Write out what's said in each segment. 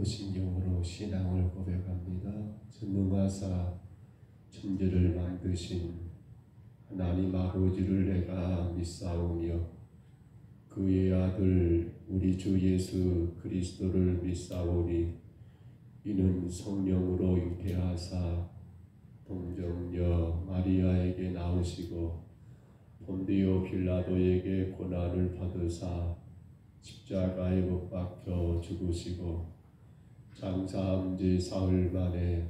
무신경으로 신앙을 고백합니다. 전능하사 천지를 만드신 하나님 아버지를 내가 믿사오며 그의 아들 우리 주 예수 그리스도를 믿사오니 이는 성령으로 잉태하사 동정녀 마리아에게 나오시고 본디오 빌라도에게 고난을 받으사 십자가에 못 박혀 죽으시고 장사한 지 사흘 만에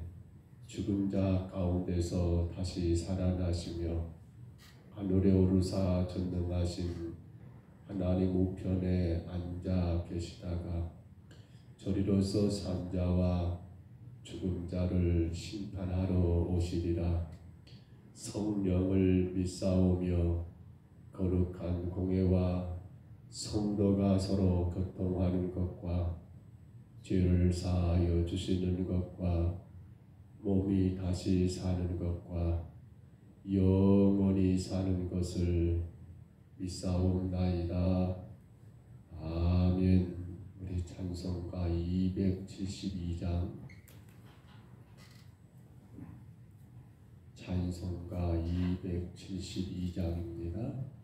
죽은 자 가운데서 다시 살아나시며 하늘에 오르사 전능하신 하나님 우편에 앉아 계시다가 저리로서 산 자와 죽은 자를 심판하러 오시리라. 성령을 믿사오며 거룩한 공회와 성도가 서로 교통하는 것과 죄를 사하여 주시는 것과 몸이 다시 사는 것과 영원히 사는 것을 믿사옵나이다. 아멘. 우리 찬송가 272장 찬송가 272장입니다.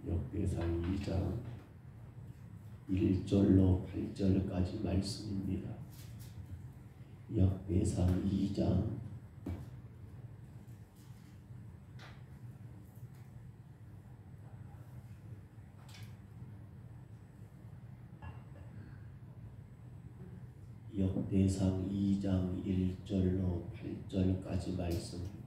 역대상 2장 1절로 8절까지 말씀입니다. 역대상 2장 역대상 2장 1절로 8절까지 말씀.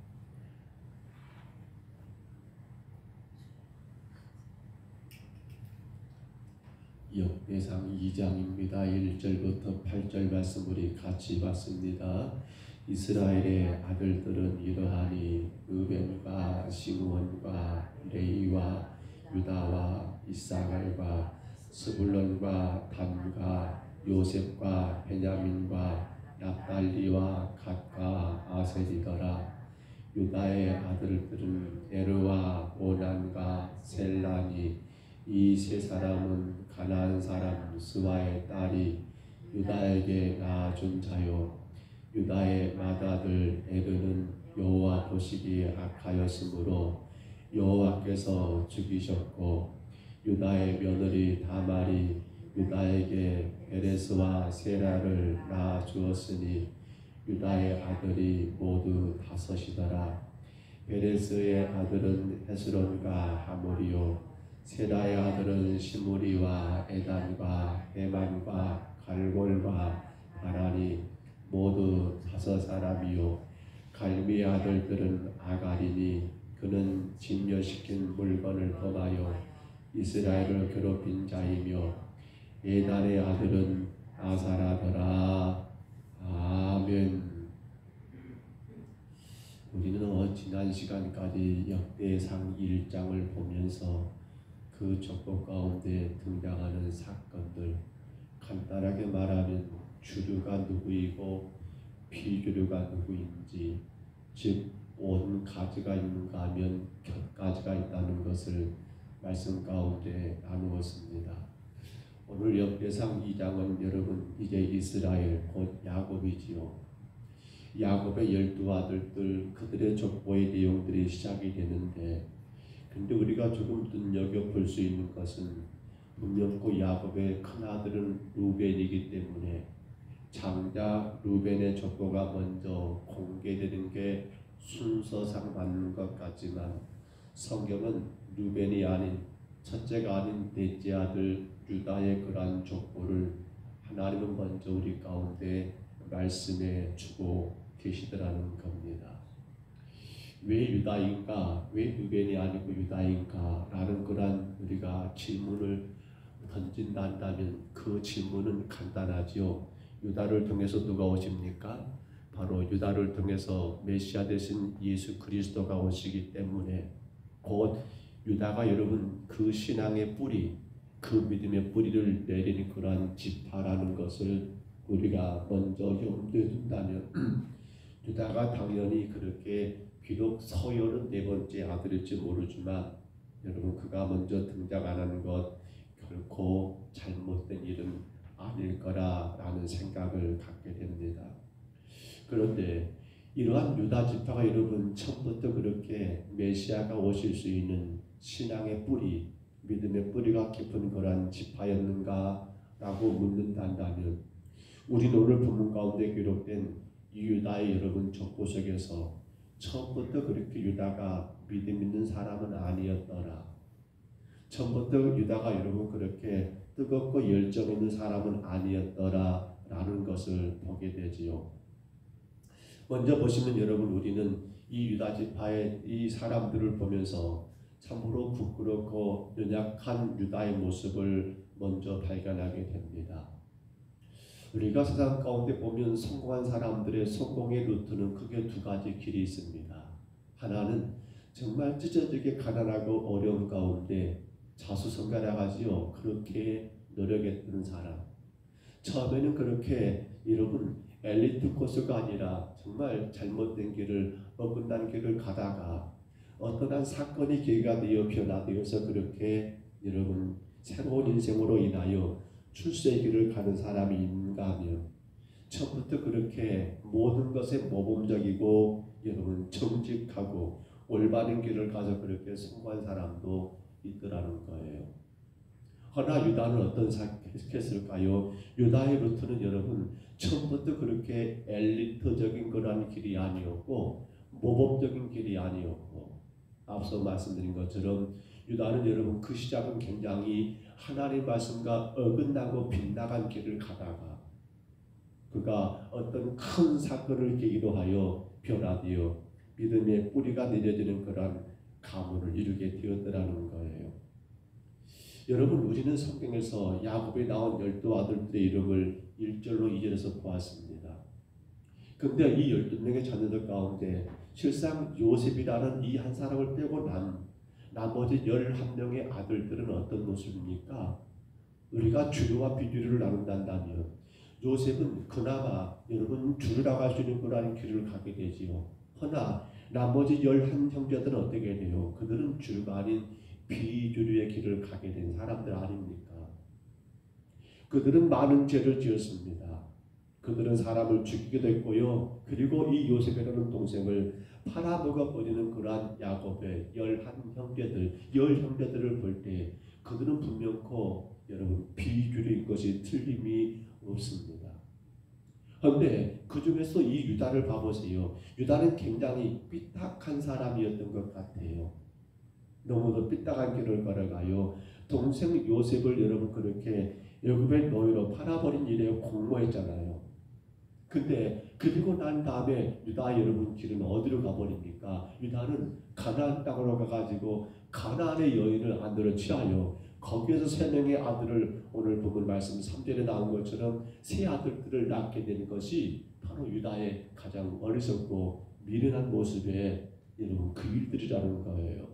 역대상 2장입니다. 1절부터 8절 말씀 우리 같이 봤습니다. 이스라엘의 아들들은 이러하니 르벤과 시므온과 레위와 유다와 이사갈과 스불론과 단과 요셉과 베냐민과 납달리와 갓과 아셀이더라. 유다의 아들들은 에르와 오난과 셀라니 이 세 사람은 가나안 사람 스와의 딸이 유다에게 낳아준 자요. 유다의 맏아들 에르는 여호와 보시기에 악하였으므로 여호와께서 죽이셨고 유다의 며느리 다말이 유다에게 베레스와 세라를 낳아 주었으니 유다의 아들이 모두 5이더라. 베레스의 아들은 헤스론과 하몰이요 세라의 아들은 시므리와 에단과 헤만과 갈골과 바라니 모두 5사람이요 갈미의 아들들은 아갈이니 그는 진멸시킨 물건을 범하여 이스라엘을 괴롭힌 자이며 에단의 아들은 아사라더라. 아멘. 우리는 지난 시간까지 역대상 1장을 보면서 그 족보 가운데 등장하는 사건들, 간단하게 말하면 주류가 누구이고 비주류가 누구인지, 즉 온 가지가 있는가 하면 곁가지가 있다는 것을 말씀 가운데 나누었습니다. 오늘 역대상 2장은 여러분 이제 이스라엘 곧 야곱이지요. 야곱의 12아들들 그들의 족보의 내용들이 시작이 되는데, 근데 우리가 조금 눈여겨볼 수 있는 것은 분명코 야곱의 큰아들은 루벤이기 때문에 장자 루벤의 족보가 먼저 공개되는 게 순서상 맞는 것 같지만 성경은 루벤이 아닌 첫째가 아닌 넷째 아들 유다의 그러한 족보를 하나님은 먼저 우리 가운데 말씀해 주고 계시더라는 겁니다. 왜 유다인가? 왜 루벤이 아니고 유다인가? 라는 그러한 우리가 질문을 던진다면 그 질문은 간단하지요. 유다를 통해서 누가 오십니까? 바로 유다를 통해서 메시아 되신 예수 그리스도가 오시기 때문에 곧 유다가 여러분 그 신앙의 뿌리, 그 믿음의 뿌리를 내리는 그러한 지파라는 것을 우리가 먼저 염두에 둔다면 유다가 당연히 그렇게 비록 서열은 4번째 아들일지 모르지만 여러분 그가 먼저 등장 안 하는 것 결코 잘못된 일은 아닐 거라라는 생각을 갖게 됩니다. 그런데 이러한 유다 지파가 여러분 처음부터 그렇게 메시아가 오실 수 있는 신앙의 뿌리, 믿음의 뿌리가 깊은 그러한 지파였는가 라고 묻는다면 우리는 오늘 본문 가운데 기록된 이 유다의 여러분 족보 속에서 처음부터 그렇게 유다가 믿음 있는 사람은 아니었더라. 처음부터 유다가 여러분 그렇게 뜨겁고 열정 있는 사람은 아니었더라 라는 것을 보게 되지요. 먼저 보시면 여러분 우리는 이 유다 지파의 이 사람들을 보면서 참으로 부끄럽고 연약한 유다의 모습을 먼저 발견하게 됩니다. 우리가 세상 가운데 보면 성공한 사람들의 성공의 루트는 크게 2가지 길이 있습니다. 하나는 정말 찢어지게 가난하고 어려운 가운데 자수성가하지요. 그렇게 노력했던 사람. 처음에는 그렇게 여러분 엘리트 코스가 아니라 정말 잘못된 길을 어긋난 길을 가다가 어떠한 사건이 계기가 되어 변화되어서 그렇게 여러분 새로운 인생으로 인하여 출세의 길을 가는 사람이 있는가 하면 처음부터 그렇게 모든 것에 모범적이고 여러분 정직하고 올바른 길을 가서 그렇게 성공한 사람도 있더라는 거예요. 그러나 유다는 어떤 선택했을까요? 유다의 루트는 여러분 처음부터 그렇게 엘리트적인 그런 길이 아니었고 모범적인 길이 아니었고, 앞서 말씀드린 것처럼 유다는 여러분 그 시작은 굉장히 하나님의 말씀과 어긋나고 빗나간 길을 가다가 그가 어떤 큰 사건을 계기로 하여 변화되어 믿음의 뿌리가 내려지는 그런 가문을 이루게 되었더라는 거예요. 여러분, 우리는 성경에서 야곱에 나온 12아들들의 이름을 1절로 2절에서 보았습니다. 근데 이 12명의 자녀들 가운데 실상 요셉이라는 이 한 사람을 빼고 나머지 11명의 아들들은 어떤 모습입니까? 우리가 주류와 비주류를 나눈다면 요셉은 그나마 여러분 주류라고 할 수 있는 그러한 길을 가게 되지요. 그러나 나머지 11형제들은 어떻게 돼요? 그들은 주류가 아닌 비주류의 길을 가게 된 사람들 아닙니까? 그들은 많은 죄를 지었습니다. 그들은 사람을 죽이기도 했고요. 그리고 이 요셉이라는 동생을 팔아먹어 버리는 그러한 야곱의 11형제들을 볼 때 그들은 분명코 여러분 비주류인 것이 틀림이 없습니다. 그런데 그 중에서 이 유다를 봐보세요. 유다는 굉장히 삐딱한 사람이었던 것 같아요. 너무도 삐딱한 길을 걸어가요. 동생 요셉을 여러분 그렇게 애굽의 노예로 팔아버린 일에 공모했잖아요. 근데 그리고 난 다음에 유다 여러분 길은 어디로 가버립니까? 유다는 가나안 땅으로 가가지고 가나안의 여인을 아내로 취하여 거기에서 3명의 아들을 오늘 보면 말씀 3절에 나온 것처럼 세 아들들을 낳게 되는 것이 바로 유다의 가장 어리석고 미련한 모습의 여러분 그 일들이라는 거예요.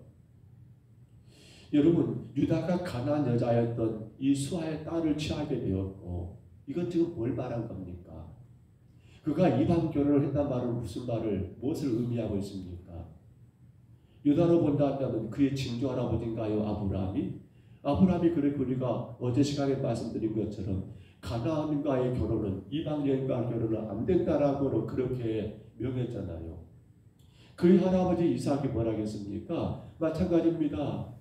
여러분 유다가 가나안 여자였던 이 수아의 딸을 취하게 되었고, 이건 지금 뭘 말한 겁니까? 그가 이방 결혼을 했단 말은 무엇을 의미하고 있습니까? 유다로 본다면 그의 증조 할아버지인가요? 아브라함이 그래 우리가 어제 시간에 말씀드린 것처럼 가나안과의 결혼은 이방 여인과의 결혼은 안 된다라고 그렇게 명했잖아요. 그의 할아버지 이삭이 뭐라 했습니까? 마찬가지입니다.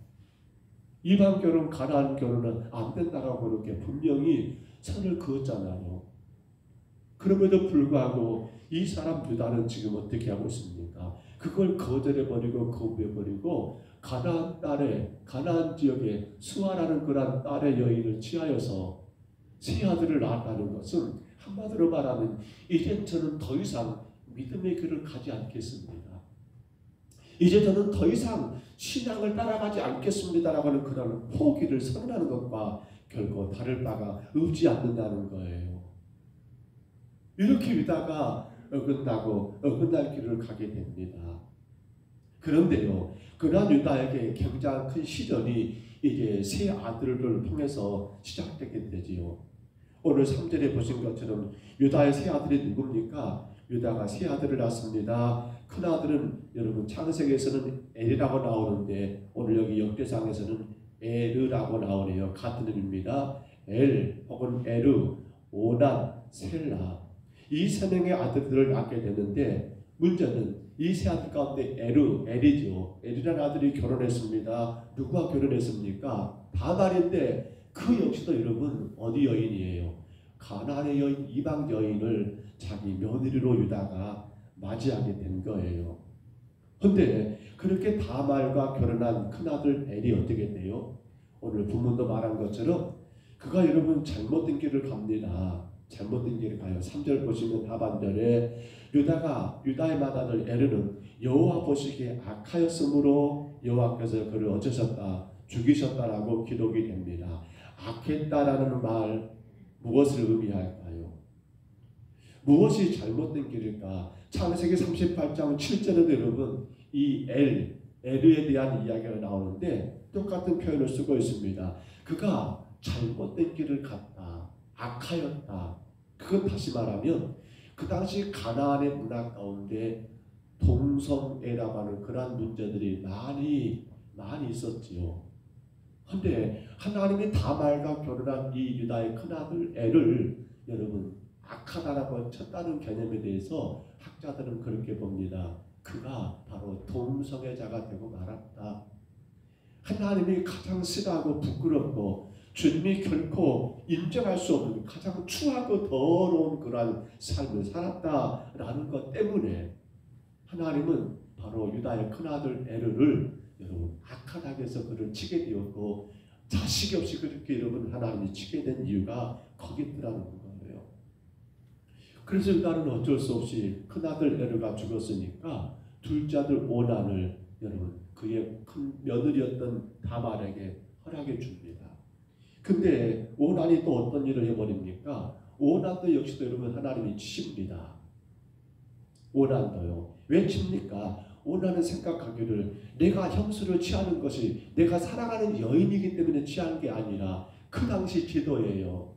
이방 결혼, 가나안 결혼은 안 된다라고 그렇게 분명히 선을 그었잖아요. 그럼에도 불구하고 이 사람 유다는 지금 어떻게 하고 있습니까? 그걸 거절해버리고 거부해버리고 가나안 지역에 수아라는 그런 딸의 여인을 취하여서 세 아들을 낳았다는 것은 한마디로 말하면 이제 저는 더 이상 믿음의 길을 가지 않겠습니다. 이제 저는 더 이상 신앙을 따라가지 않겠습니다라고 하는 그런 포기를 선언하는 것과 결코 다를 바가 없지 않는다는 거예요. 이렇게 유다가 어긋날 길을 가게 됩니다. 그런데요, 그러한 유다에게 굉장히 큰 시련이 이제 세 아들을 통해서 시작되게 되지요. 오늘 3절에 보신 것처럼 유다의 세 아들이 누굽니까? 유다가 세 아들을 낳습니다. 큰 아들은 여러분 창세기에서는 엘이라고 나오는데 오늘 여기 역대상에서는 에르라고 나오네요. 같은 이름입니다. 엘 혹은 에르, 오난, 셀라, 이 세 명의 아들들을 낳게 되는데, 문제는 이 세 아들 가운데 엘이죠. 엘이라는 아들이 결혼했습니다. 누구와 결혼했습니까? 다말인데 그 역시도 여러분 어디 여인이에요? 가나안의 여인, 이방 여인을 자기 며느리로 유다가 맞이하게 된 거예요. 그런데 그렇게 다말과 결혼한 큰아들 엘이 어떻게 돼요? 오늘 본문도 말한 것처럼 그가 여러분 잘못된 길을 갑니다. 잘못된 길을 가요. 3절 보시면 하반절에 유다의 맏아들 에르는 여호와 보시기에 악하였으므로 여호와께서 그를 어쩌셨다? 죽이셨다라고 기록이 됩니다. 악했다라는 말 무엇을 의미할까요? 무엇이 잘못된 길일까? 창세기 38장 7절에도 여러분 이 에르에 대한 이야기가 나오는데 똑같은 표현을 쓰고 있습니다. 그가 잘못된 길을 갔다. 악하였다. 그것 다시 말하면 그 당시 가나안의 문화 가운데 동성애라고 하는 그러한 문제들이 많이 있었지요. 그런데 하나님이 다말과 결혼한 이 유다의 큰아들 엘을 여러분 악하다라고 쳤다는 개념에 대해서 학자들은 그렇게 봅니다. 그가 바로 동성애자가 되고 말았다. 하나님이 가장 싫어하고 부끄럽고 주님이 결코 인정할 수 없는 가장 추하고 더러운 그러한 삶을 살았다라는 것 때문에 하나님은 바로 유다의 큰아들 에르를 여러분 악한 악에서 그를 치게 되었고 자식이 없이 그렇게 여러분 하나님이 치게 된 이유가 거기 있더라는 거예요. 그래서 유다는 어쩔 수 없이 큰아들 에르가 죽었으니까 둘째 아들 오난을 여러분 그의 큰 며느리였던 다말에게 허락해 줍니다. 근데 오난이 또 어떤 일을 해버립니까? 오난도 역시도 여러분 하나님이 치십니다. 오난도요. 왜 칩니까? 오난은 생각하기를 내가 형수를 취하는 것이 내가 사랑하는 여인이기 때문에 취한 게 아니라 그 당시 제도예요.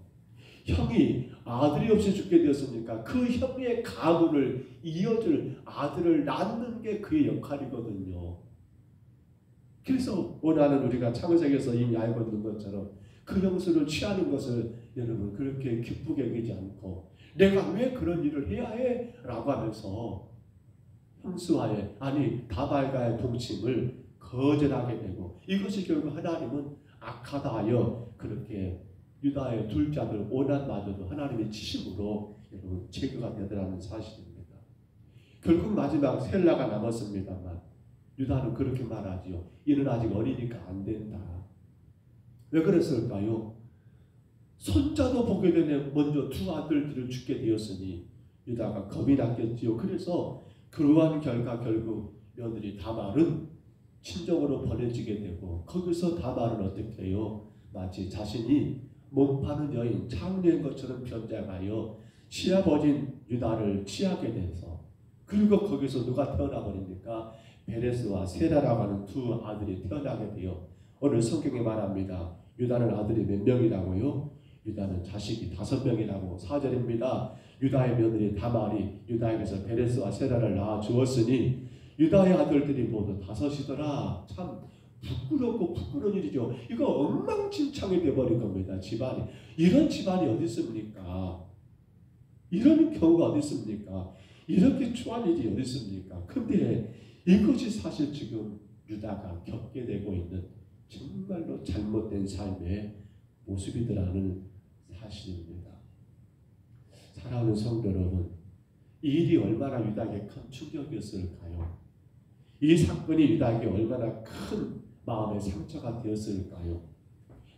형이 아들이 없이 죽게 되었으니까 그 형의 가문을 이어줄 아들을 낳는 게 그의 역할이거든요. 그래서 오난은 우리가 창세기에서 이미 알고 있는 것처럼 그 형수를 취하는 것을 여러분 그렇게 기쁘게 여기지 않고 내가 왜 그런 일을 해야 해? 라고 하면서 형수와의 아니 다발과의 동침을 거절하게 되고 이것이 결국 하나님은 악하다 하여 그렇게 유다의 둘째 아들 오난마저도 하나님의 지심으로 여러분 제거가 되더라는 사실입니다. 결국 마지막 셀라가 남았습니다만 유다는 그렇게 말하지요. 이는 아직 어리니까 안 된다. 왜 그랬을까요? 손자도 보게 되네 먼저 두 아들들을 죽게 되었으니 유다가 겁이 났겠지요. 그래서 그러한 결과 결국 며느리 다말은 친정으로 보내지게 되고 거기서 다말은 어떻게 해요? 마치 자신이 몸 파는 여인 창녀인 것처럼 변장하여 시아버진 유다를 취하게 돼서 그리고 거기서 누가 태어나 버립니까? 베레스와 세라라고 하는 두 아들이 태어나게 되어 오늘 성경에 말합니다. 유다는 아들이 몇 명이라고요? 유다는 자식이 5명이라고 4절입니다. 유다의 며느리 다말이 유다에게서 베레스와 세라를 낳아 주었으니 유다의 아들들이 모두 5이더라. 참 부끄럽고 부끄러운 일이죠. 이거 엉망진창이 되어버린 겁니다. 집안이. 이런 집안이 어디 있습니까? 이런 경우가 어디 있습니까? 이렇게 추한 일이 어디 있습니까? 근데 이것이 사실 지금 유다가 겪게 되고 있는 정말로 잘못된 삶의 모습이더라는 사실입니다. 사랑하는 성도 여러분, 이 일이 얼마나 유다에게 큰 충격이었을까요? 이 사건이 유다에게 얼마나 큰 마음의 상처가 되었을까요?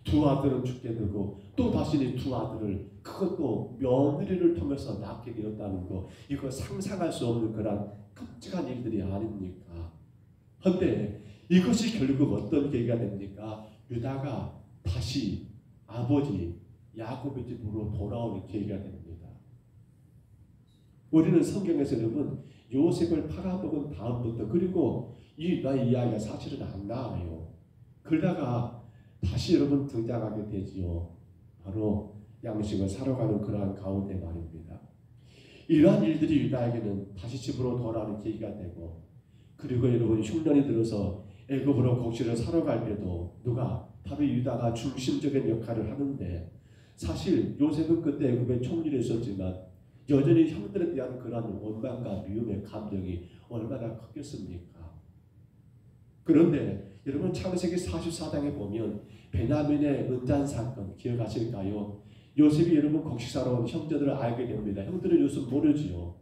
두 아들은 죽게 되고 또 다시 두 아들을 그것도 며느리를 통해서 낳게 되었다는 거 이거 상상할 수 없는 그런 끔찍한 일들이 아닙니까? 그런데 이것이 결국 어떤 계기가 됩니까? 유다가 다시 아버지 야곱의 집으로 돌아오는 계기가 됩니다. 우리는 성경에서 여러분 요셉을 팔아먹은 다음부터 그리고 이 유다의 이야기가 사실은 안 나와요. 그러다가 다시 여러분 등장하게 되지요. 바로 양식을 사러 가는 그러한 가운데 말입니다. 이러한 일들이 유다에게는 다시 집으로 돌아오는 계기가 되고 그리고 여러분 흉년이 들어서 애굽으로 곡식을 사러 갈 때도 누가 바로 유다가 중심적인 역할을 하는데 사실 요셉은 그때 애굽의 총리를 했었지만 여전히 형들에 대한 그러한 원망과 미움의 감정이 얼마나 컸겠습니까? 그런데 여러분 창세기 44장에 보면 베냐민의 은잔 사건 기억하실까요? 요셉이 여러분 곡식 사러 온 형제들을 알게 됩니다. 형들은 요셉 모르지요.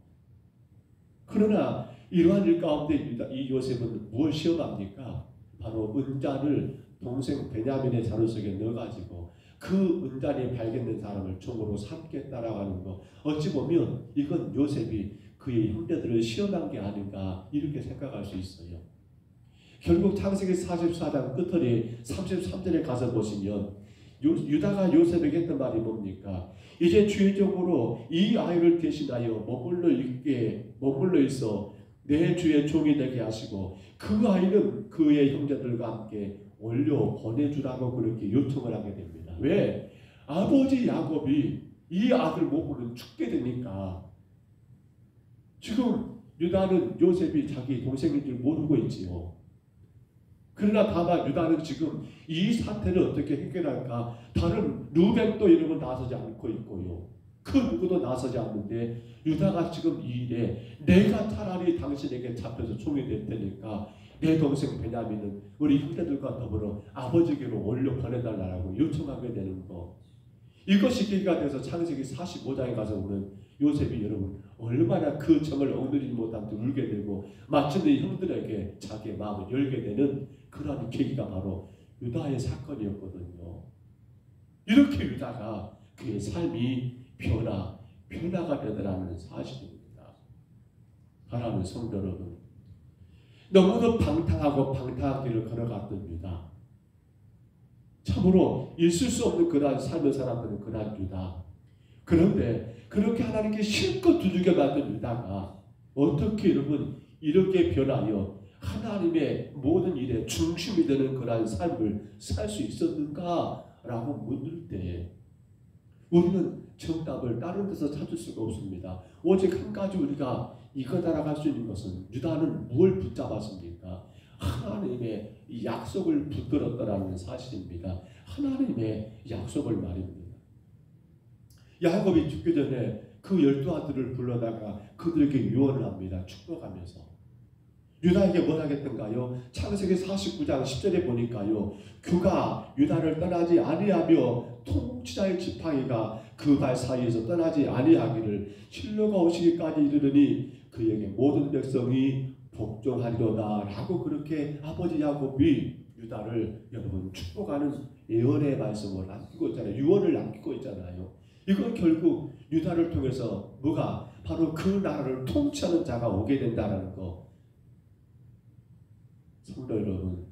그러나 이러한 일 가운데 이 요셉은 무엇을 시험합니까? 바로 은잔을 동생 베냐민의 자루 속에 넣어가지고 그 은잔이 발견된 사람을 총으로 삼겠다라고 하는 거 어찌 보면 이건 요셉이 그의 형제들을 시험한 게 아닌가 이렇게 생각할 수 있어요. 결국 창세기 44장 끝털이 33절에 가서 보시면 유다가 요셉에게 했던 말이 뭡니까? 이제 주의적으로 이 아이를 대신하여 머물러 있어 내 주의 종이 되게 하시고 그 아이는 그의 형제들과 함께 올려 보내주라고 그렇게 요청을 하게 됩니다. 왜? 아버지 야곱이 이 아들 몸으로는 죽게 되니까 지금 유다는 요셉이 자기 동생인 줄 모르고 있지요. 그러나 다만 유다는 지금 이 사태를 어떻게 해결할까 다른 루벤도 이름은 나서지 않고 있고요. 그 누구도 나서지 않는데 유다가 지금 이 일에 내가 차라리 당신에게 잡혀서 총이 될 테니까 내 동생 베냐민은 우리 형제들과 더불어 아버지께로 올려 보내달라고 요청하게 되는 거. 이것이 계기가 돼서 창세기 45장에 가서 보면 요셉이 여러분 얼마나 그 정을 억누르지 못한 데 울게 되고 마침내 형들에게 자기의 마음을 열게 되는 그러한 계기가 바로 유다의 사건이었거든요. 이렇게 유다가 그의 삶이 변화가 되더라는 사실입니다. 사랑하는 성도 여러분, 너무도 방탕하고 방탕한 길을 걸어갔던 유다, 참으로 있을 수 없는 그러한 삶을 살았던 그러한 유다. 그런데 그렇게 하나님께 실컷 두들겨 맞던 유다가 어떻게 여러분 이렇게 변하여 하나님의 모든 일에 중심이 되는 그러한 삶을 살 수 있었는가라고 묻을 때 우리는 정답을 다른 데서 찾을 수가 없습니다. 오직 한 가지 우리가 이거 따라갈 수 있는 것은 유다는 무엇을 붙잡았습니까? 하나님의 약속을 붙들었다라는 사실입니다. 하나님의 약속을 말입니다. 야곱이 죽기 전에 그 12아들을 불러다가 그들에게 유언을 합니다. 축복하면서. 유다에게 뭘 하겠던가요? 창세기 49장 10절에 보니까요. 그가 유다를 떠나지 아니하며 통치자의 지팡이가 그 발 사이에서 떠나지 아니하기를 실로가 오시기까지 이르르니 그에게 모든 백성이 복종하리로다 라고 그렇게 아버지 야곱이 유다를 여러분 축복하는 예언의 말씀을 남기고 있잖아요. 유언을 남기고 있잖아요. 이건 결국 유다를 통해서 뭐가 바로 그 나라를 통치하는 자가 오게 된다는 거. 성도 여러분,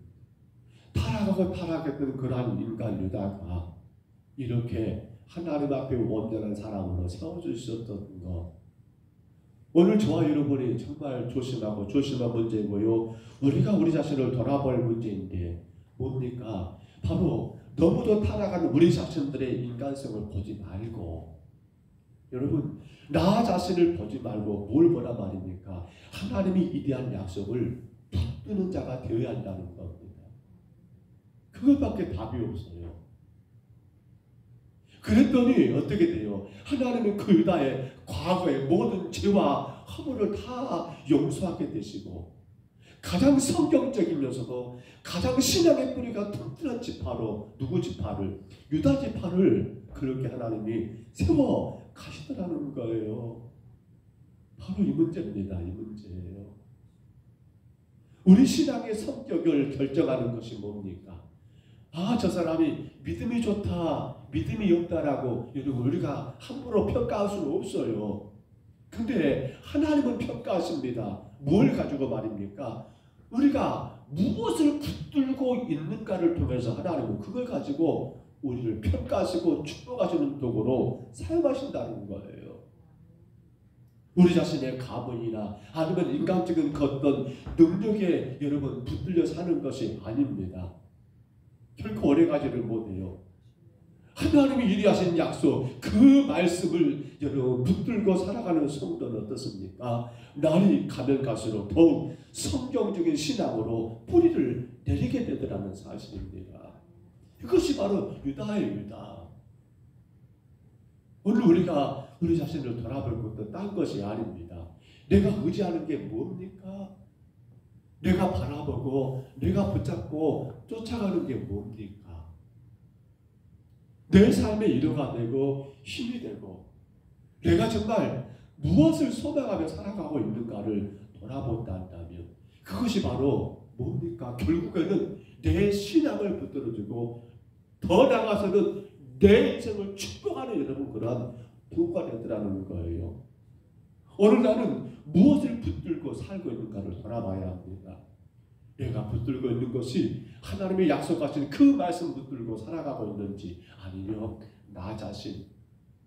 타락했던 그러한 인간 유다가 이렇게 하나님 앞에 온전한 사람으로 세워질 수 있었던 것. 오늘 저와 여러분이 정말 조심한 문제고요. 우리가 우리 자신을 돌아볼 문제인데 뭡니까? 바로 너무도 타락한 우리 자신들의 인간성을 보지 말고 여러분 나 자신을 보지 말고 뭘 보라 말입니까? 하나님이 이대한 약속을 붙드는 자가 되어야 한다는 겁니다. 그것밖에 답이 없어요. 그랬더니 어떻게 돼요? 하나님은 그 유다의 과거의 모든 죄와 허물을 다 용서하게 되시고 가장 성경적이면서도 가장 신앙의 뿌리가 튼튼한 지파로 누구 지파를? 유다 지파를 그렇게 하나님이 세워 가시더라는 거예요. 바로 이 문제입니다. 이 문제예요. 우리 신앙의 성격을 결정하는 것이 뭡니까? 저 사람이 믿음이 좋다, 믿음이 없다라고 여러분 우리가 함부로 평가할 수는 없어요. 근데 하나님은 평가하십니다. 뭘 가지고 말입니까? 우리가 무엇을 붙들고 있는가를 통해서 하나님은 그걸 가지고 우리를 평가하시고 축복하시는 도구로 사용하신다는 거예요. 우리 자신의 가문이나 아니면 인간적인 어떤 능력에 여러분 붙들려 사는 것이 아닙니다. 결코 오래가지를 못해요. 하나님이 이리 하신 약속, 그 말씀을 여러분 붙들고 살아가는 성도는 어떻습니까? 날이 가면 갈수록 더욱 성경적인 신앙으로 뿌리를 내리게 되더라는 사실입니다. 이것이 바로 유다의 유다. 오늘 우리가 우리 자신을 돌아볼 것도 딴 것이 아닙니다. 내가 의지하는 게 뭡니까? 내가 바라보고 내가 붙잡고 쫓아가는 게 뭡니까? 내 삶의 위로가 되고 힘이 되고 내가 정말 무엇을 소망하며 살아가고 있는가를 돌아본다 한다면 그것이 바로 뭡니까? 결국에는 내 신앙을 붙들어주고 더 나아가서는 내 인생을 축복하는 여러분 그러한 도구가 되더라는 거예요. 오늘 나는 무엇을 붙들고 살고 있는가를 돌아봐야 합니다. 내가 붙들고 있는 것이 하나님의 약속하신 그 말씀 붙들고 살아가고 있는지 아니면 나 자신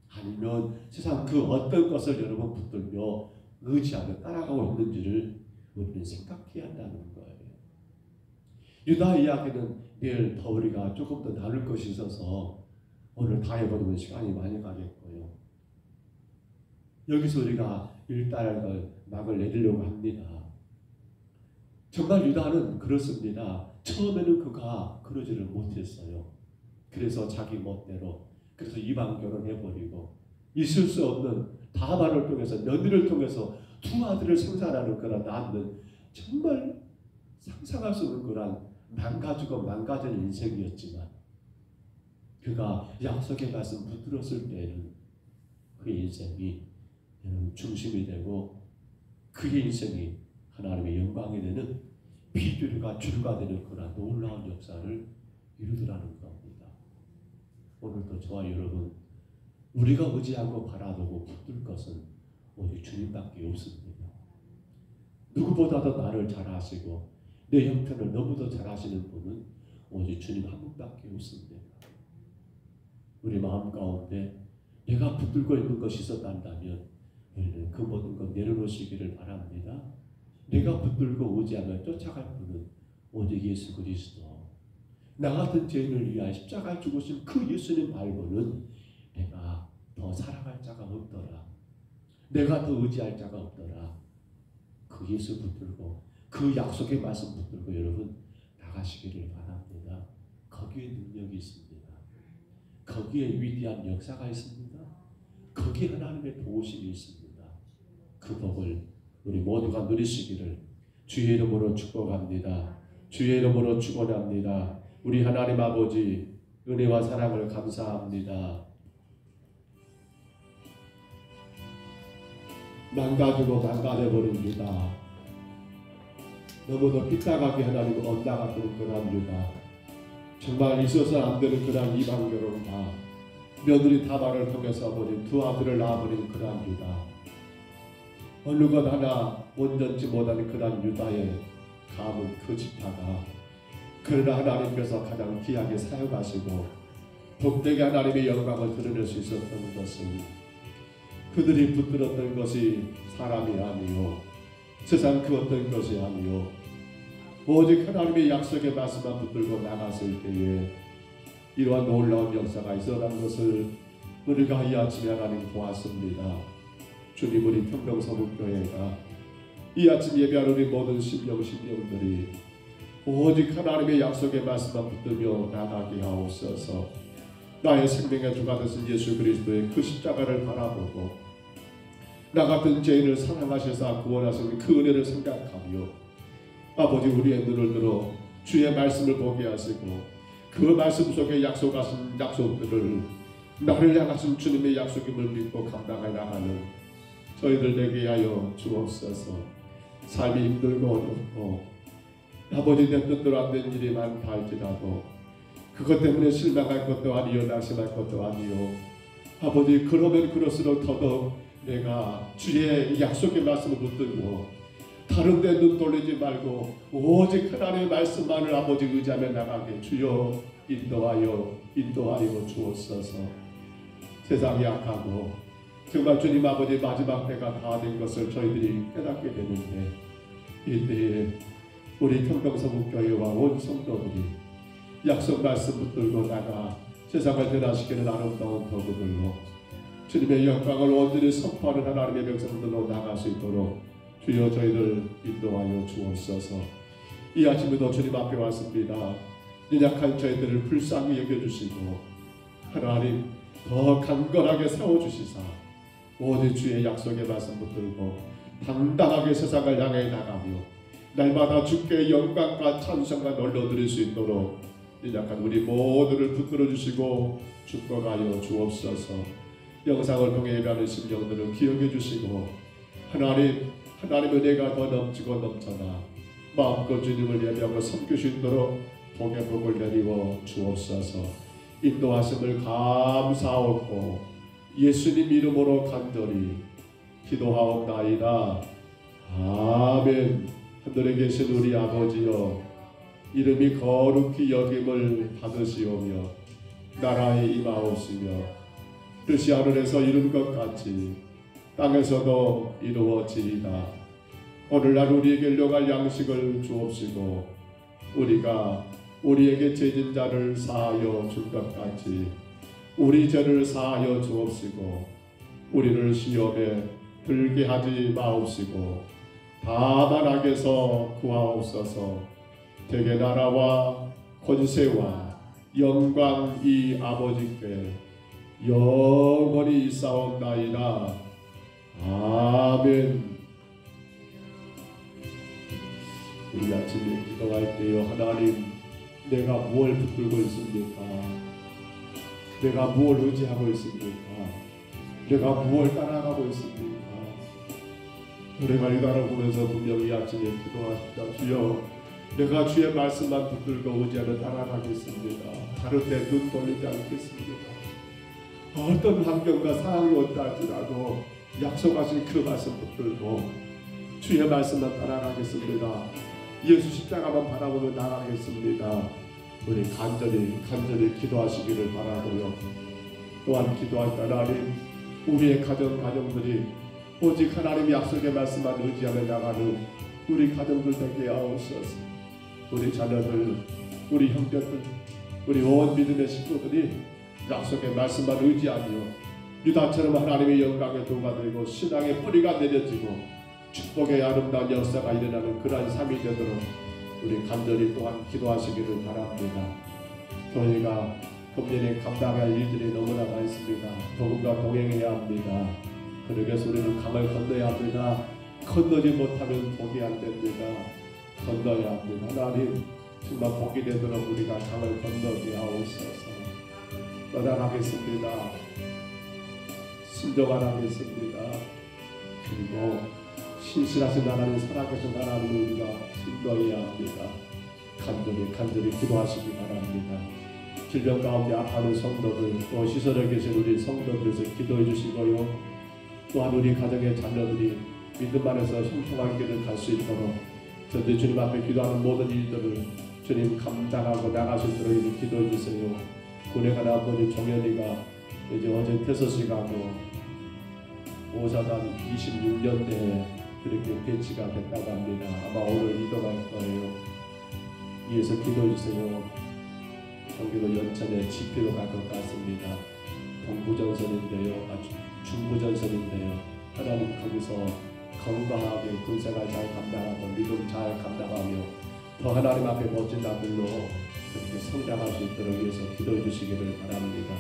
아니면 세상 그 어떤 것을 여러분 붙들며 의지하며 따라가고 있는지를 우리는 생각해야 한다는 거예요. 유다 이야기는 내일 더 우리가 조금 더 나눌 것이 있어서 오늘 다 해보면 시간이 많이 가겠고요. 여기서 우리가 일단은 막을 내리려고 합니다. 정말 유다는 그렇습니다. 처음에는 그가 그러지를 못했어요. 그래서 자기 멋대로 그래서 이방 결혼해버리고 있을 수 없는 다말을 통해서 며느리를 통해서 두 아들을 생산하는 그런 낳는 정말 상상할 수 없는 그런 망가지고 망가진 인생이었지만 그가 약속의 말씀 붙들었을 때에는 그 인생이 중심이 되고 그의 인생이 하나님의 영광이 되는 비두류가 주류가 되는 그런 놀라운 역사를 이루더라는 겁니다. 오늘도 저와 여러분 우리가 의지하고 바라보고 붙들 것은 오직 주님밖에 없습니다. 누구보다도 나를 잘 아시고 내 형편을 너무도 잘 아시는 분은 오직 주님 한 분밖에 없습니다. 우리 마음 가운데 내가 붙들고 있는 것이 있었다면 우리는 그 모든 것 내려놓으시기를 바랍니다. 내가 붙들고 의지하며 쫓아갈 분은 오직 예수 그리스도. 나 같은 죄인을 위하여 십자가에 죽으신 그 예수님 말고는 내가 더 살아갈 자가 없더라. 내가 더 의지할 자가 없더라. 그 예수 붙들고 그 약속의 말씀 붙들고 여러분 나가시기를 바랍니다. 거기에 능력이 있습니다. 거기에 위대한 역사가 있습니다. 거기에 하나님의 도우심이 있습니다. 그 복을 우리 모두가 누리시기를 주의 이름으로 축복합니다. 주의 이름으로 축원합니다. 우리 하나님 아버지 은혜와 사랑을 감사합니다. 망가지고 망가져버린 유다, 너무도 삐딱하게 하나님 엇나갔던 그런 유다, 정말 있어서 안 되는 그런 이방 결혼과 며느리 다말을 통해서 아버지 두 아들을 낳아버린 그런 유다, 어느 것 하나 온전치 못하는 그런 유다의 가문 그 지파가 그러나 하나님께서 가장 귀하게 사용하시고 복되게 하나님의 영광을 드러낼 수 있었던 것은 그들이 붙들었던 것이 사람이 아니요 세상 그 어떤 것이 아니요 오직 하나님의 약속의 말씀만 붙들고 나갔을 때에 이러한 놀라운 역사가 있었다는 것을 우리가 이 아침에 하나님 보았습니다. 주님, 우리 평병서북교회가 이 아침 예배하는 우리 모든 심령들이 오직 하나님의 약속의 말씀만 붙들며 나가게 하옵소서. 나의 생명의 주가 되신 예수 그리스도의 그 십자가를 바라보고 나 같은 죄인을 사랑하셔서 구원하신 그 은혜를 생각하며 아버지 우리의 눈을 들어 주의 말씀을 보게 하시고 그 말씀 속에 약속하신 약속들을 나를 향하신 주님의 약속임을 믿고 감당해 나가는 저희들 되게 하여 주옵소서. 삶이 힘들고 어렵고 아버지 내 뜻대로 안 된 일이 많다 할지라도 그것 때문에 실망할 것도 아니요 낙심할 것도 아니요 아버지 그러면 그럴수록 더더욱 내가 주의 약속의 말씀을 붙들고 다른 데 눈 돌리지 말고 오직 하나님의 말씀만을 아버지 의지하며 나가게 주여 인도하여 주옵소서. 세상이 악하고 정말 주님 아버지 마지막 때가 다 된 것을 저희들이 깨닫게 되는데 이때에 우리 평병서북교회와 온 성도들이 약속 말씀 붙들고 나가 세상을 변화시키는 아름다운 도구들로 주님의 영광을 온전히 선포하는 하나님의 백성들로 나갈 수 있도록 주여 저희들 인도하여 주옵소서. 이 아침에도 주님 앞에 왔습니다. 연약한 저희들을 불쌍히 여겨주시고 하나님 더 강건하게 세워주시사 오직 주의 약속의 말씀 붙들고 당당하게 세상을 향해 나가며 날마다 주께 영광과 찬송과 놀러드릴 수 있도록 연약한 우리 모두를 붙들어 주시고 축복하여 주옵소서. 영상을 통해 예배하는 심령들을 기억해 주시고 하나님의 은혜가 더 넘치고 넘쳐나 마음껏 주님을 예배하고 섬길 수 있도록 복의 복을 내리워 주옵소서. 인도하심을 감사하옵고 예수님 이름으로 간절히 기도하옵나이다. 아멘. 하늘에 계신 우리 아버지여 이름이 거룩히 여김을 받으시오며 나라에 임하옵시며 뜻이 하늘에서 이룬 것 같이 땅에서도 이루어지이다. 오늘날 우리에게 일용할 양식을 주옵시고 우리가 우리에게 죄진 자를 사하여 줄 것 같이 우리 죄를 사하여 주옵시고 우리를 시험에 들게 하지 마옵시고 다만 악에서 구하옵소서. 대개 나라와 권세와 영광이 아버지께 영원히 있사옵나이다. 아멘. 우리 아침에 기도할 때요, 하나님, 내가 무엇을 붙들고 있습니까? 내가 무엇을 의지하고 있습니까? 내가 무엇을 따라가고 있습니까? 우리가 이 나라 보면서 분명히 아침에 기도하십시다. 주여, 내가 주의 말씀만 붙들고 의지하며 따라가겠습니다. 다른 데 눈 돌리지 않겠습니다. 어떤 환경과 상황이 온다 할지라도 약속하신 그 말씀 붙들고 주의 말씀만 따라가겠습니다. 예수 십자가만 바라보며 나가겠습니다. 우리 간절히 기도하시기를 바라고요. 또한 기도할 때 하나님, 우리의 가정들이 오직 하나님의 약속의 말씀만 의지하며 나가는 우리 가정들 되게 하옵소서. 우리 자녀들, 우리 형제들, 우리 온 믿음의 식구들이 약속의 말씀만 의지하며 유다처럼 하나님의 영광의 도가 되고 신앙의 뿌리가 내려지고 축복의 아름다운 역사가 일어나는 그러한 삶이 되도록 우리 간절히 또한 기도하시기를 바랍니다. 교회가 금년에 감당할 일들이 너무나 많습니다. 복음과 동행해야 합니다. 그러기 위해서 우리는 강을 건너야 합니다. 건너지 못하면 복이 안 됩니다. 건너야 합니다. 하나님, 정말 복이 되도록 우리가 강을 건너게 하옵소서. 떠나가겠습니다. 순종하겠습니다. 그리고 신실하신 하나님, 살아계신 하나님을 우리가 신뢰해야 합니다. 간절히 기도하시기 바랍니다. 질병 가운데 아파하는 성도들, 또 시설에 계신 우리 성도들에서 기도해 주시고요. 또한 우리 가정의 자녀들이 믿음 안에서 형통한 길을 갈 수 있도록 저들 주님 앞에 기도하는 모든 일들을 주님 감당하고 나갈 수 있도록 기도해 주세요. 군에 간 아버지 종현이가 이제 어제 퇴소식하고 오사단 26년대에 그렇게 배치가 됐다고 합니다. 아마 오늘 이동할 거예요. 위에서 기도해 주세요. 경기도 연천에 지피로 갈 것 같습니다. 동부전선인데요, 중부전선인데요. 하나님 거기서 건강하게 군생활 잘 감당하고 믿음 잘 감당하며 더 하나님 앞에 멋진 아들로 그렇게 성장할 수 있도록 위해서 기도해 주시기를 바랍니다.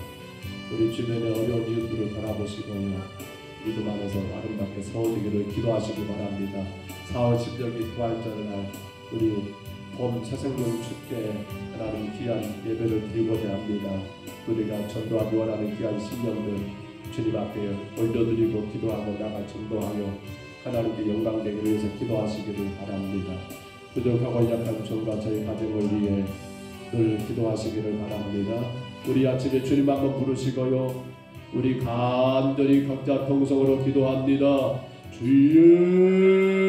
우리 주변의 어려운 이웃들을 바라보시고요, 믿음 안에서 아름답게 세워지기를 기도하시기 바랍니다. 4월 10일이 부활절날 우리 봄 새생명 축제 하나님 귀한 예배를 드리고자 합니다. 우리가 전도하기 원하는 귀한 심령들 주님 앞에 올려드리고 기도하고 나가 전도하여 하나님께 영광되기 위해서 기도하시기를 바랍니다. 부족하고 약한 종과 저희 가정을 위해 늘 기도하시기를 바랍니다. 우리 아침에 주님 한번 부르시고요, 우리 간절히 각자 통성으로 기도합니다. 주여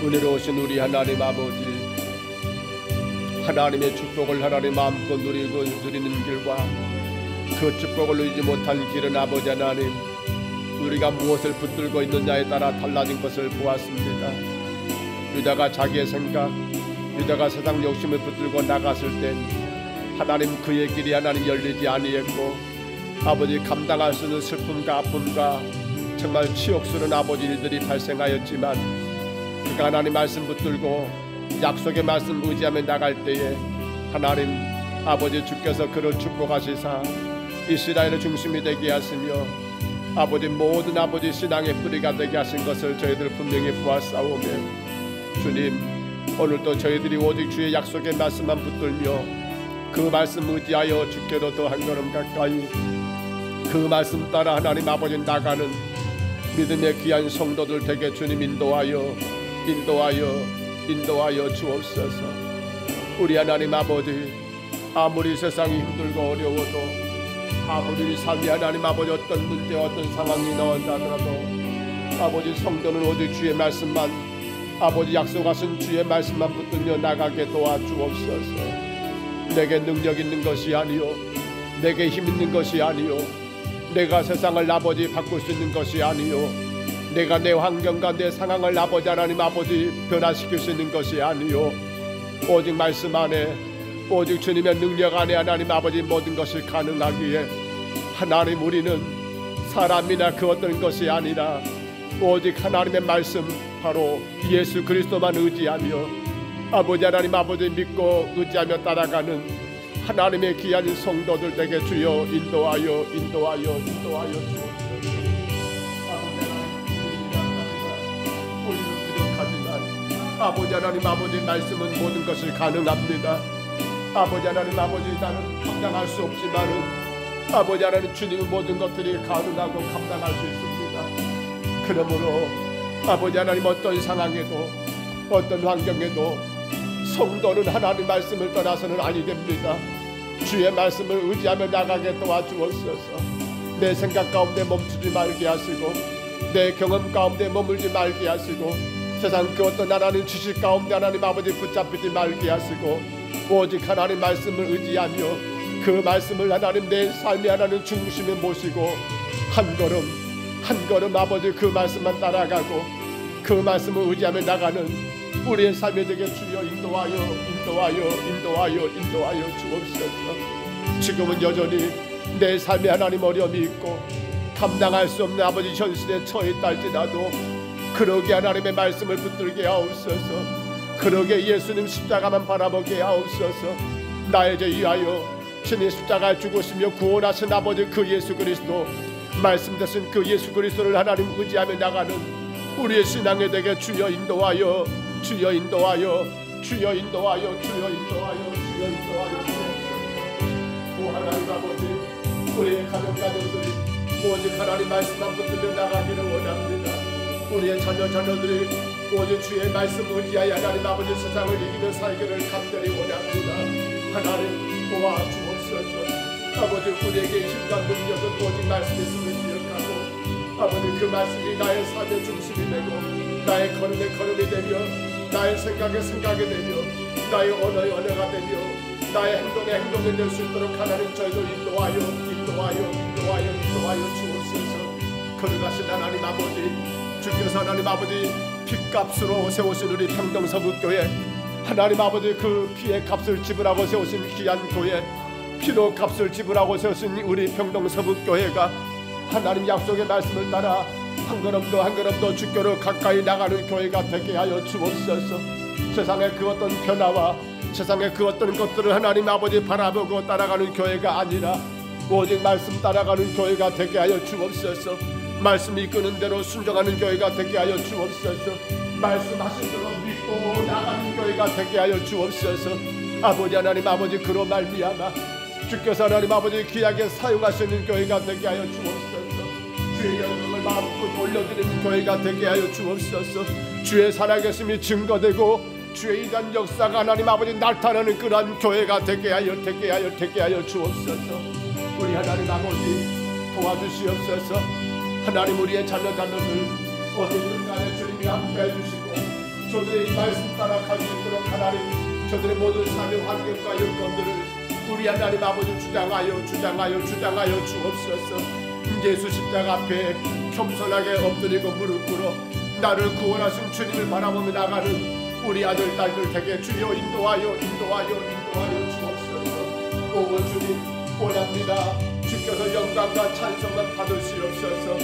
은혜로우신 우리 하나님 아버지, 하나님의 축복을 하나님 마음껏 누리는 길과 그 축복을 누리지 못한 길은 아버지 하나님, 우리가 무엇을 붙들고 있느냐에 따라 달라진 것을 보았습니다. 유다가 자기의 생각, 유다가 세상 욕심을 붙들고 나갔을 땐 하나님 그의 길이 하나님 열리지 아니했고, 아버지 감당할 수 있는 슬픔과 아픔과 정말 치욕스러운 아버지 일들이 발생하였지만 그가 하나님 말씀 붙들고 약속의 말씀 의지하며 나갈 때에 하나님 아버지 주께서 그를 축복하시사 이스라엘의 중심이 되게 하시며 아버지 모든 아버지 신앙의 뿌리가 되게 하신 것을 저희들 분명히 보았사오며, 주님 오늘도 저희들이 오직 주의 약속의 말씀만 붙들며 그 말씀 의지하여 주께로 더 한 걸음 가까이 그 말씀 따라 하나님 아버지 나가는 믿음의 귀한 성도들 되게 주님 인도하여 주옵소서. 우리 하나님 아버지, 아무리 세상이 힘들고 어려워도, 아무리 삶이 하나님 아버지 어떤 문제와 어떤 상황이 나온다 하더라도 아버지 성도는 오직 주의 말씀만, 아버지 약속하신 주의 말씀만 붙들며 나가게 도와주옵소서. 내게 능력 있는 것이 아니요, 내게 힘 있는 것이 아니요, 내가 세상을 아버지 바꿀 수 있는 것이 아니요, 내가 내 환경과 내 상황을 아버지 하나님 아버지 변화시킬 수 있는 것이 아니요, 오직 말씀 안에 오직 주님의 능력 안에 하나님 아버지 모든 것이 가능하기에 하나님 우리는 사람이나 그 어떤 것이 아니라 오직 하나님의 말씀, 바로 예수 그리스도만 의지하며 아버지 하나님 아버지 믿고 의지하며 따라가는 하나님의 귀한 성도들 되게 주여 인도하여 주옵소서. 우리는 부족하지만 아버지 하나님 아버지 말씀은 모든 것을 가능합니다. 아버지 하나님 아버지 나는 감당할 수 없지만은 아버지 하나님 주님은 모든 것들이 가능하고 감당할 수 있습니다. 그러므로 아버지 하나님 어떤 상황에도 어떤 환경에도 성도는 하나님 말씀을 떠나서는 아니 됩니다. 주의 말씀을 의지하며 나가게 도와주옵소서. 내 생각 가운데 멈추지 말게 하시고 내 경험 가운데 머물지 말게 하시고 세상 그 어떤 하나님 지식 가운데 하나님 아버지 붙잡히지 말게 하시고 오직 하나님 말씀을 의지하며 그 말씀을 하나님 내 삶의 하나님 중심에 모시고 한 걸음 아버지 그 말씀만 따라가고 그 말씀을 의지하며 나가는 우리의 삶이 되게 주여 인도하여 주옵소서. 지금은 여전히 내 삶에 하나님 어려움이 있고 감당할 수 없는 아버지 현실에 처해 있다 할지라도 그러게 하나님의 말씀을 붙들게 하옵소서. 그러게 예수님 십자가만 바라보게 하옵소서. 나의 죄 위하여 신의 십자가에 죽으시며 구원하신 아버지 그 예수 그리스도 말씀 되신 그 예수 그리스도를 하나님 의지하며 나가는 우리의 신앙에 되게 주여 인도하여 오 하나님 아버지 우리의 가정들이 오직 하나님 말씀만 붙들려 나가기를 원합니다. 우리의 자녀들이 오직 주의 말씀 의지하여 하나님 아버지 세상을 이기며 살기를 간절히 원합니다. 하나님 도와주옵소서. 아버지 우리에게 힘과 능력은 오직 말씀이심을 기억하고 아버지 그 말씀이 나의 삶의 중심이 되고 나의 걸음이 되며 나의 생각이 되며 나의 언어의 언어가 되며 나의 행동이 될 수 있도록 하나님 저희도 인도하여 주옵소서. 거룩하신 하나님 아버지 주께서 하나님 아버지 핏값으로 세우신 우리 평동서북교회 하나님 아버지 그 피의 값을 지불하고 세우신 귀한 교회 피로 값을 지불하고 세우신 우리 평동서북교회가 하나님 약속의 말씀을 따라 한 걸음도 주께로 가까이 나가는 교회가 되게 하여 주옵소서. 세상의 그 어떤 변화와 세상의 그 어떤 것들을 하나님 아버지 바라보고 따라가는 교회가 아니라 오직 말씀 따라가는 교회가 되게 하여 주옵소서. 말씀 이끄는 대로 순종하는 교회가 되게 하여 주옵소서. 말씀하신 대로 믿고 나가는 교회가 되게 하여 주옵소서. 아버지 하나님 아버지 그로 말미암아 주께서 하나님 아버지 귀하게 사용하시는 교회가 되게 하여 주옵소서. 주의 영광을 마음껏 올려드리는 교회가 되게 하여 주옵소서. 주의 살아계심이 증거되고 주의 이단 역사가 하나님 아버지 나타나는 그러한 교회가 되게 하여 주옵소서. 우리 하나님 아버지 도와주시옵소서. 하나님 우리의 자녀들 어디든 간에 주님이 함께해 주시고 저들의 이 말씀 따라 가기 있도록 하나님 저들의 모든 삶의 환경과 여건들을 우리 하나님 아버지 주장하여 주옵소서. 예수 십자가 앞에 겸손하게 엎드리고 무릎 꿇어 나를 구원하신 주님을 바라보며 나가는 우리 아들 딸들 되게 주여 인도하여 주옵소서. 오 주님 원합니다. 주께서 영광과 찬송만 받으시옵소서.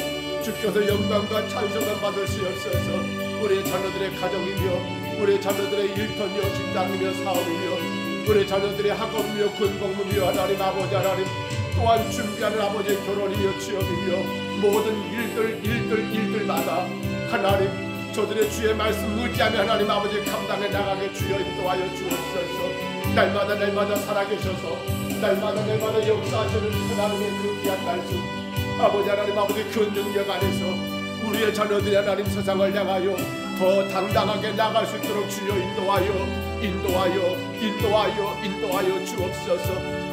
주께서 영광과 찬송만 받으시옵소서. 우리 자녀들의 가정이며 우리 자녀들의 일터며 직장이며 사업이며 우리 자녀들의 학업이며 군복무며 하나님 아버지 하나님 또한 준비하는 아버지의 결혼이며 취업이며 모든 일들마다 하나님 저들의 주의 말씀 의지하며 하나님 아버지 감당해 나가게 주여 인도하여 주옵소서. 날마다 살아계셔서 날마다 역사하시는 하나님의 그 귀한 말씀 아버지 하나님 아버지 그 능력 안에서 우리의 자녀들이 하나님 세상을 향하여 더 당당하게 나갈 수 있도록 주여 인도하여 주옵소서.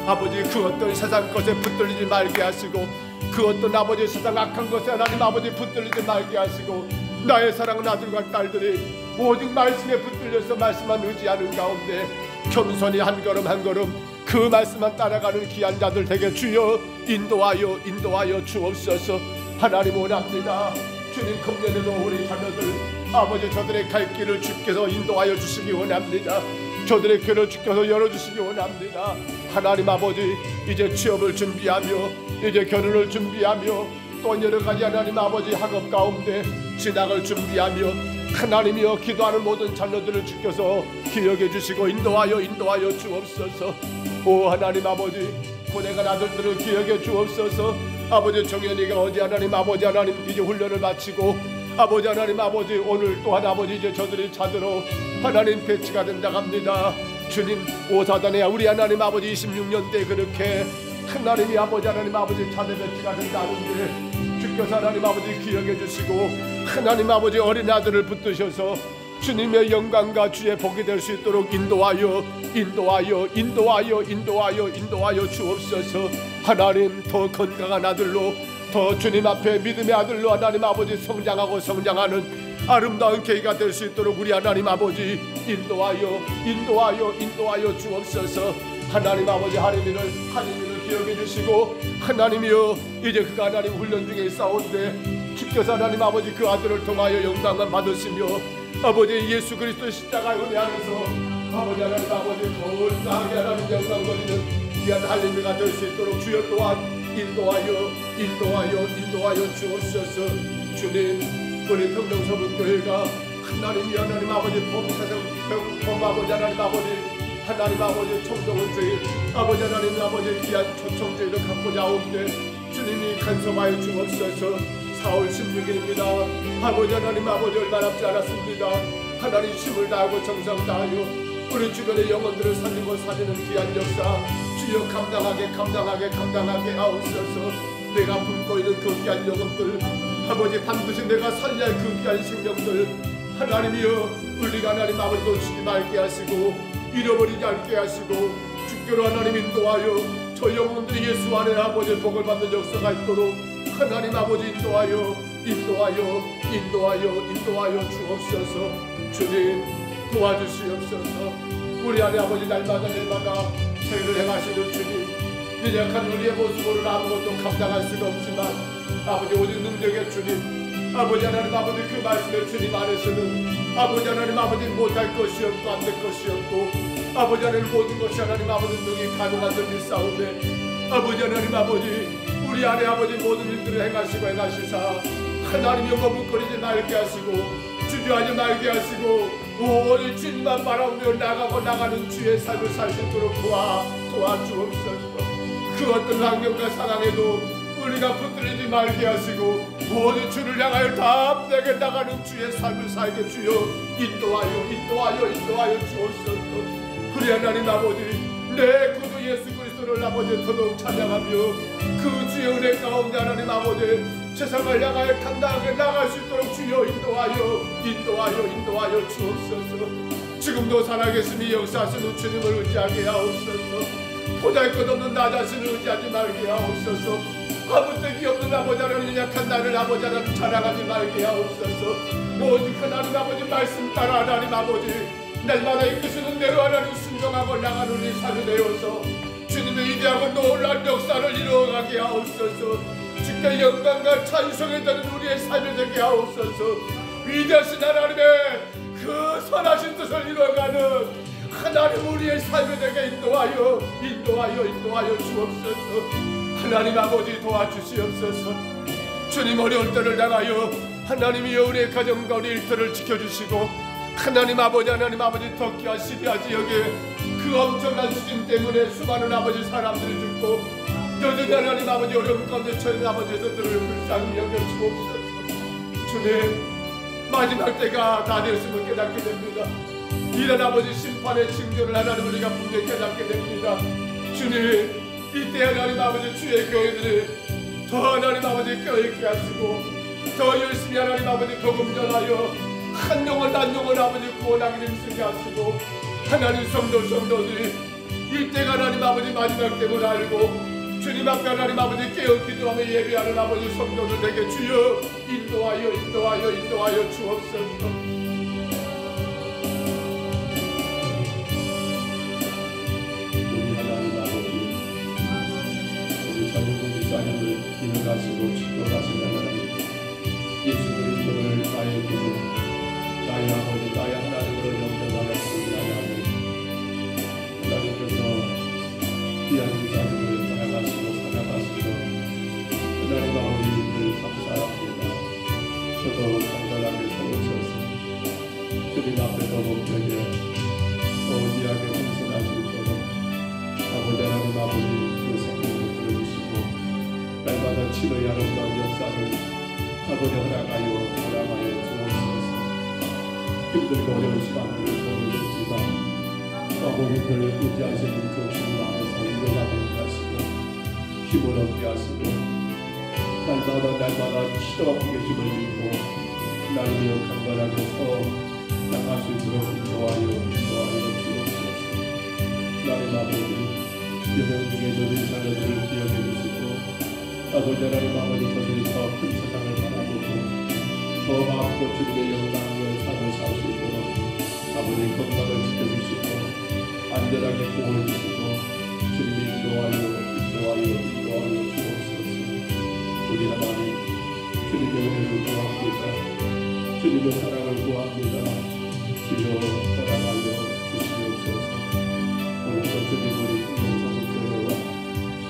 아버지 그 어떤 세상 것에 붙들리지 말게 하시고 그 어떤 아버지 세상 악한 것에 하나님 아버지 붙들리지 말게 하시고 나의 사랑하는 아들과 딸들이 오직 말씀에 붙들려서 말씀만 의지하는 가운데 겸손히 한 걸음 그 말씀만 따라가는 귀한 자들 되게 주여 인도하여 주옵소서. 하나님 원합니다. 주님 금년에도 우리 자녀들 아버지 저들의 갈 길을 주께서 인도하여 주시기 원합니다. 저들의 길을 주께서 열어주시기 원합니다. 하나님 아버지 이제 취업을 준비하며 이제 결혼을 준비하며 또 여러 가지 하나님 아버지 학업 가운데 진학을 준비하며 하나님이여 기도하는 모든 자녀들을 주께서 기억해 주시고 인도하여 주옵소서. 오 하나님 아버지 고뇌간 아들들을 기억해 주옵소서. 아버지 정연이가 어제 하나님 아버지 하나님 이제 훈련을 마치고 아버지 하나님 아버지 오늘 또한 아버지 이제 저들이 차들어 하나님 배치가 된다 합니다. 주님 오사단에 우리 하나님 아버지 26년대 그렇게 하나님이 아버지 하나님 아버지 차대 배치가 된다는데 주께서 하나님 아버지 기억해 주시고 하나님 아버지 어린 아들을 붙드셔서 주님의 영광과 주의 복이 될 수 있도록 인도하여 주옵소서. 하나님 더 건강한 아들로 더 주님 앞에 믿음의 아들로 하나님 아버지 성장하는 아름다운 계기가 될 수 있도록 우리 하나님 아버지 인도하여 주옵소서. 하나님 아버지 하나님을 기억해 주시고 하나님이여 이제 그가 하나님 훈련 중에 있사온데 주께서 하나님 아버지 그 아들을 통하여 영광을 받으시며 아버지 예수 그리스도 십자가 은혜 안에서 아버지 하나님 아버지 건강하게 하나님 영광 돌리는 귀한 할례가 될 수 있도록 주여 또한 인도하여 주옵소서. 주님 우리 평정서북교회가 하나님이 하나님 아버지 범 아버지 하나님 아버지 청정원주의 아버지 하나님 아버지 귀한 초청주의를 갖고자 하옵되 주님이 간섭하여 주옵소서. 4월 16일입니다. 아버지 하나님 아버지 얼마 남지 않았습니다. 하나님 힘을 다하고 정성 다하여 우리 주변의 영혼들을 살리는 귀한 역사 주여 감당하게 하옵소서. 내가 품고 있는 그 귀한 영혼들 아버지 반드시 내가 살려야 할 그 귀한 생명들 하나님이여 우리가 하나님 아버지 놓치지 말게 하시고 잃어버리지 않게 하시고 주께로 하나님 인도하여 저 영혼들이 예수 안에 아버지 복을 받는 역사가 있도록 하나님 아버지 인도하여 주옵소서. 주님 도와주시옵소서. 우리 안에 아버지 날마다 죄를 행하시는 주님 연약한 우리의 모습으로는 아무것도 감당할 수가 없지만 아버지 오직 능력의 주님 아버지 하나님 아버지 그 말씀의 주님 안에서는 아버지 하나님 아버지 못할 것이 없고 안 될 것이 없고 아버지 하나님 모든 것이 하나님 아버지 능히 가능한 줄 믿사오매 아버지 하나님 아버지 우리 안에 아버지 모든 일들을 행하시사 하나님이 머뭇거리지 말게 하시고 주저하지 말게 하시고 오직 주님만 바라보며 나가는 주의 삶을 살 수 있도록 도와주옵소서. 그 어떤 환경과 상황에도 우리가 붙들리지 말게 하시고 모든 주를 향하여 담대하게 나가는 주의 삶을 살게 주여 인도하여 주옵소서. 우리 하나님 아버지 내 구주 예수 그리스도를 아버지 더더욱 찬양하며 그 주의 은혜 가운데 하나님 아버지 세상을 향하여 당당하게 나갈 수 있도록 주여 인도하여 주옵소서. 지금도 살아계심이 역사하시는 주님을 의지하게 하옵소서. 보잘것없는 나 자신을 의지하지 말게 하옵소서. 아무 때기 없는 아버지 하나님 약한 나를 아버지 하나님 자랑하지 말게 하옵소서. 오직 하나님 아버지 말씀 따라 하나님 아버지 날마다 이끄시는 대로 하나님 순종하고 나가는 우리 삶이 되어서 주님의 위대하고 놀라운 역사를 이루어가게 하옵소서. 주께 영광과 찬송에 드는 우리의 삶이 되게 하옵소서. 위대하신 하나님의 그 선하신 뜻을 이루어가는 하나님 우리의 삶이 되게 인도하여 주옵소서. 하나님 아버지 도와주시옵소서. 주님 어려울 때를 향하여 하나님이여 우리의 가정과 우리 일터를 지켜주시고 하나님 아버지 터키와 시리아 지역에 그 엄청난 수진 때문에 수많은 아버지 사람들이 죽고 여전히 하나님 아버지 어려운 가운데 처한 아버지 저들을 불쌍히 여겨주옵소서. 주님 마지막 때가 다 되었음을 깨닫게 됩니다. 이런 아버지 심판의 징조를 하나님 우리가 분명히 깨닫게 됩니다. 주님 이때 하나님 아버지 주의 교회들이 더 하나님 아버지 껴있게 하시고 더 열심히 하나님 아버지 복음 전하여 한 영혼 아버지 구원하기를 힘쓰게 하시고 하나님 성도들이 이때가 하나님 아버지 마지막 때문을 알고 주님 앞에 하나님 아버지 깨어 기도하며 예배하는 아버지 성도들 되게 주여 인도하여 주옵소서. 기억하시고 축복하시는 하나님 예수 그리스도를 나의 구주 나의 아버지 나의 하나님으로 영접하였습니다. 하나님께서 귀한 자들을 사랑하시고 사랑하시고 하나님 아버지를 귀하게 헌신하시도록 아버지 하나님 아버지 그 생명을 들어주시고 날마다 치료의 아름다운 역사를 아버지 허락하여 주옵소서. 힘들고 어려운 시간들을 보내겠지만 아버지들 의지하시는 그 주님 안에서 위로가 되게 하시고 힘을 얻게 하시고 날마다 치료받고 계심을 믿고 날며 강건하게 서 나갈 수 있도록 인도하여 주옵소서. 하나님 아버지 여명 중에 너희 자녀들을 기억해 주시고 아버지 하나님 아버지 저들이 더 큰 세상을 바라보고 더 마음껏 주님의 영광을 삶을 살 수 있도록 아버지 건강을 지켜주시고 안전하게 보호해 주시고 주님이 인도하여 주옵소서. 우리 하나님 주님의 은혜를 구합니다. 주님의 사랑을 구합니다. 주여 허락하여 주시옵소서. 오늘도 주님 우리 성도교회와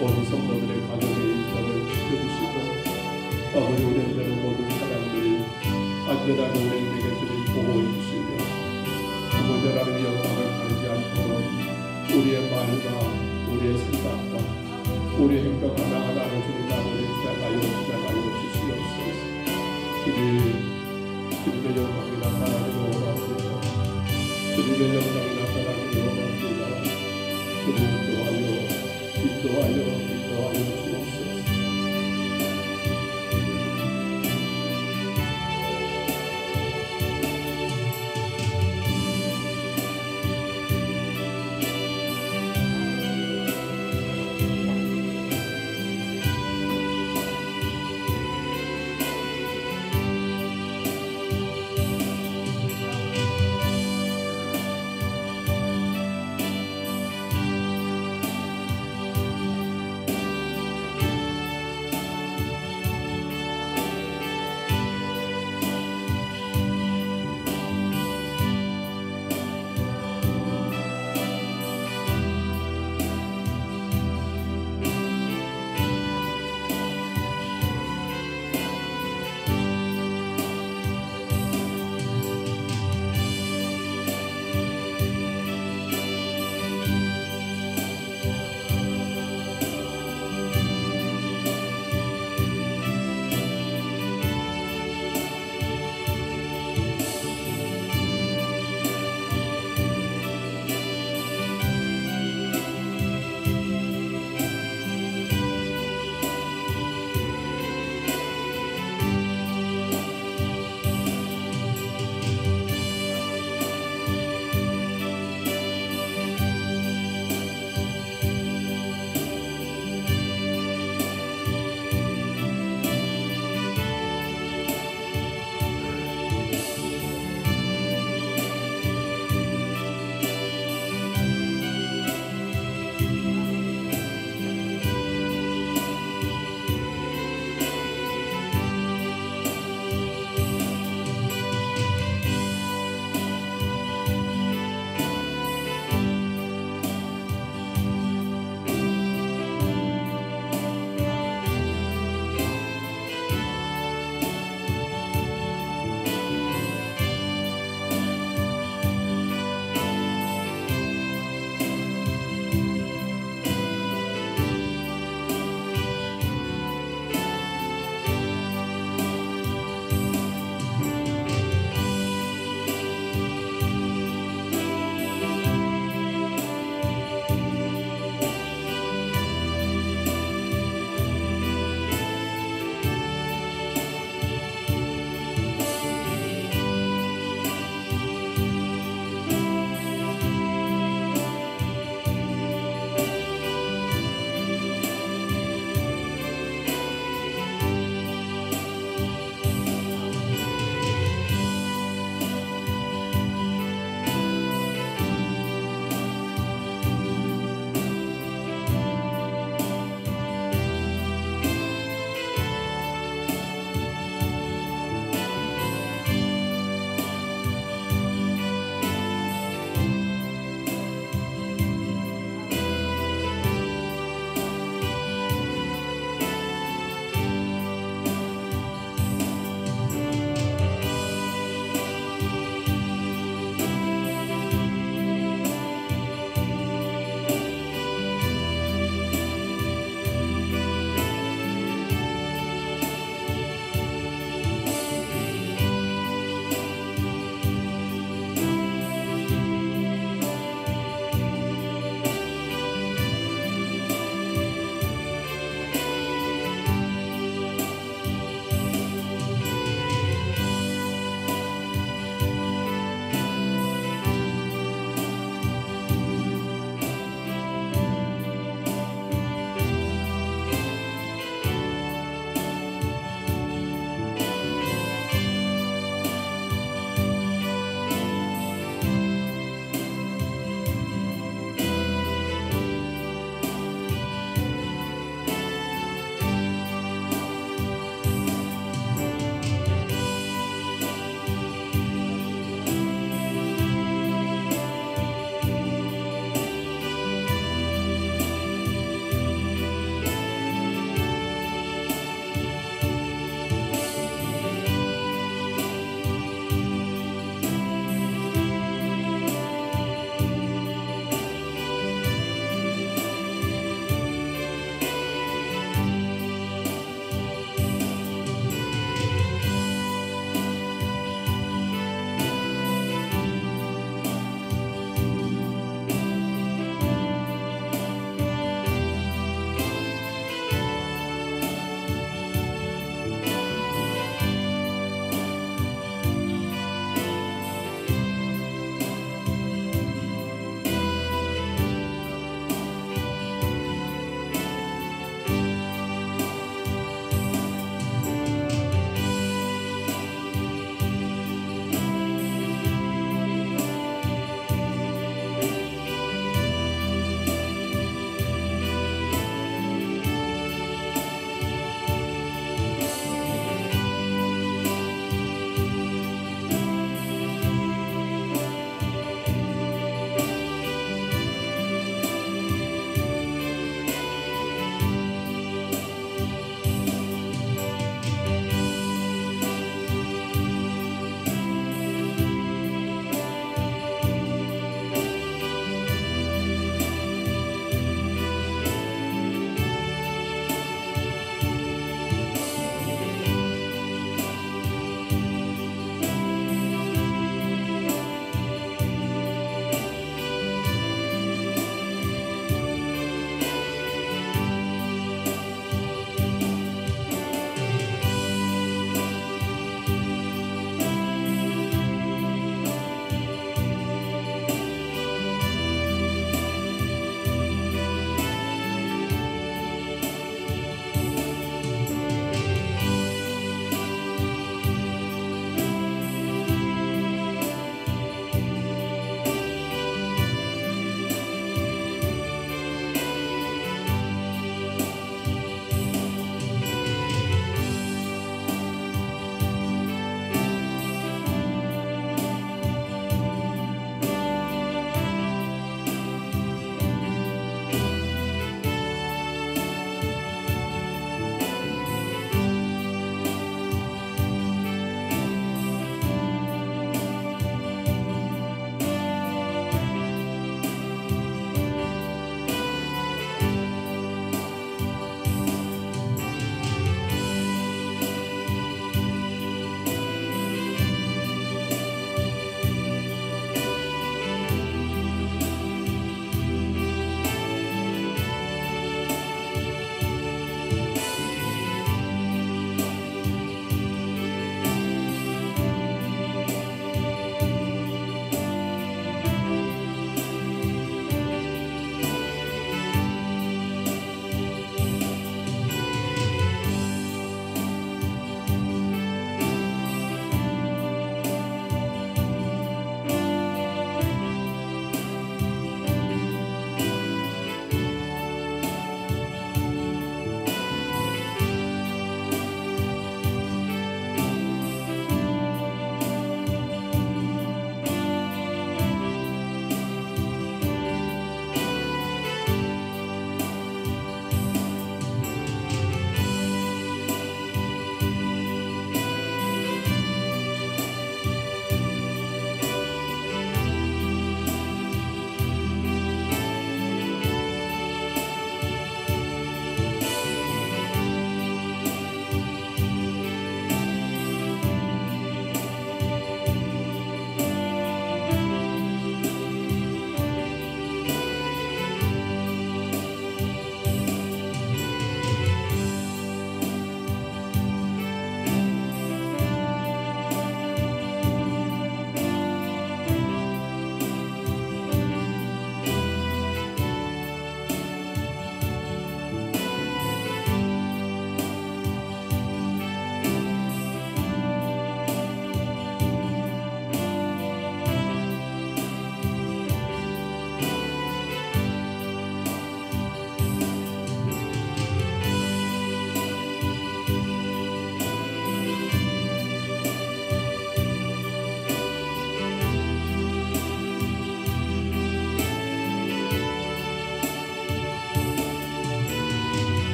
온 성도들의 가족의 인권을 지켜주시고 아버지 우리들은 모든 사람들이 안전하게 우리에게 주님 보호해 주시며 아버지 하나님의 영광을 가리지 않도록 우리의 말과 우리의 생각과 우리의 행동 하나하나를 주님 아버지 시작하여 주시옵소서. 주님의 영광이 나타나기를 원합니다. 주님의 영광이 나타나기를 원합니다. 주님 인도하여